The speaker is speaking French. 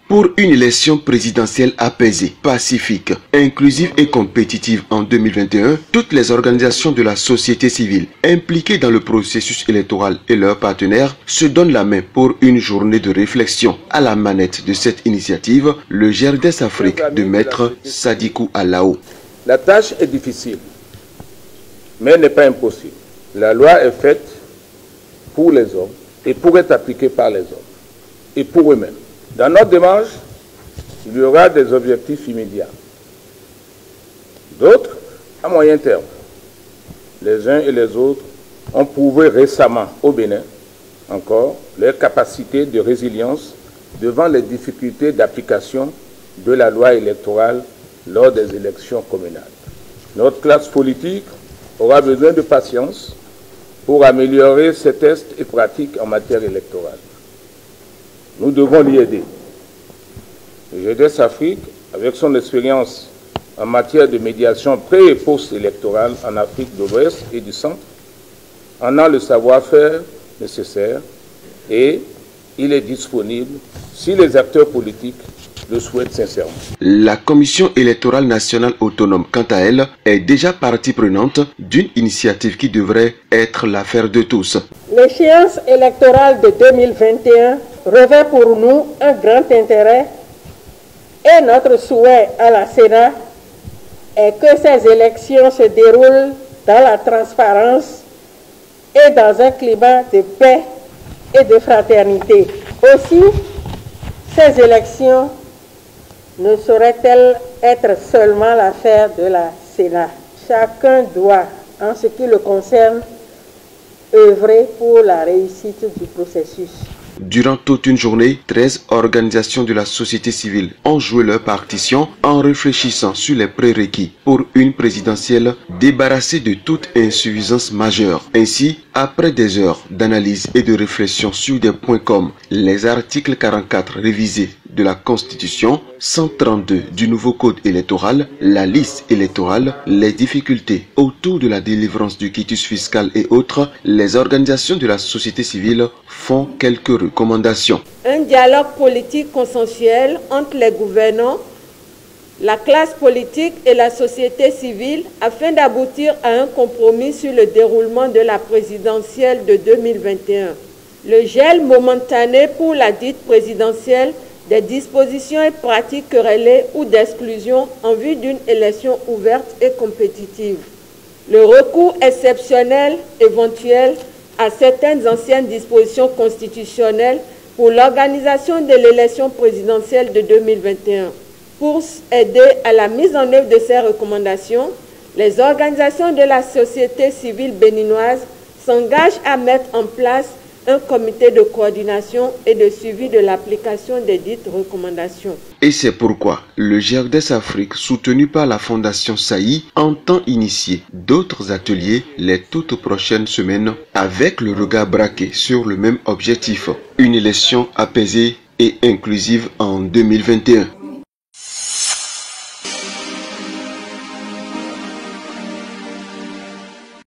Pour une élection présidentielle apaisée, pacifique, inclusive et compétitive en 2021, toutes les organisations de la société civile impliquées dans le processus électoral et leurs partenaires se donnent la main pour une journée de réflexion. À la manette de cette initiative, le GRDS Afrique de Maître Sadikou Alao. La tâche est difficile, mais n'est pas impossible. La loi est faite pour les hommes et pour être appliquée par les hommes et pour eux-mêmes. Dans notre démarche, il y aura des objectifs immédiats, d'autres à moyen terme. Les uns et les autres ont prouvé récemment au Bénin encore leur capacité de résilience devant les difficultés d'application de la loi électorale lors des élections communales. Notre classe politique aura besoin de patience pour améliorer ses tests et pratiques en matière électorale. Nous devons l'y aider. Le GRDS Afrique, avec son expérience en matière de médiation pré- et post-électorale en Afrique de l'Ouest et du Centre, en a le savoir-faire nécessaire et il est disponible si les acteurs politiques le souhaitent sincèrement. La Commission électorale nationale autonome, quant à elle, est déjà partie prenante d'une initiative qui devrait être l'affaire de tous. L'échéance électorale de 2021 revêt pour nous un grand intérêt et notre souhait à la Sénat est que ces élections se déroulent dans la transparence et dans un climat de paix et de fraternité. Aussi, ces élections ne sauraient-elles être seulement l'affaire de la Sénat. Chacun doit, en ce qui le concerne, œuvrer pour la réussite du processus. Durant toute une journée, 13 organisations de la société civile ont joué leur partition en réfléchissant sur les prérequis pour une présidentielle débarrassée de toute insuffisance majeure. Ainsi, après des heures d'analyse et de réflexion sur des points comme les articles 44 révisés de la Constitution, 132 du nouveau code électoral, la liste électorale, les difficultés autour de la délivrance du quitus fiscal et autres, les organisations de la société civile font quelques recommandations. Un dialogue politique consensuel entre les gouvernants, la classe politique et la société civile afin d'aboutir à un compromis sur le déroulement de la présidentielle de 2021. Le gel momentané pour la dite présidentielle des dispositions et pratiques querellées ou d'exclusion en vue d'une élection ouverte et compétitive. Le recours exceptionnel éventuel à certaines anciennes dispositions constitutionnelles pour l'organisation de l'élection présidentielle de 2021. Pour aider à la mise en œuvre de ces recommandations, les organisations de la société civile béninoise s'engagent à mettre en place un comité de coordination et de suivi de l'application des dites recommandations. Et c'est pourquoi le GRDS Afrique, soutenu par la Fondation Saï, entend initier d'autres ateliers les toutes prochaines semaines avec le regard braqué sur le même objectif, une élection apaisée et inclusive en 2021.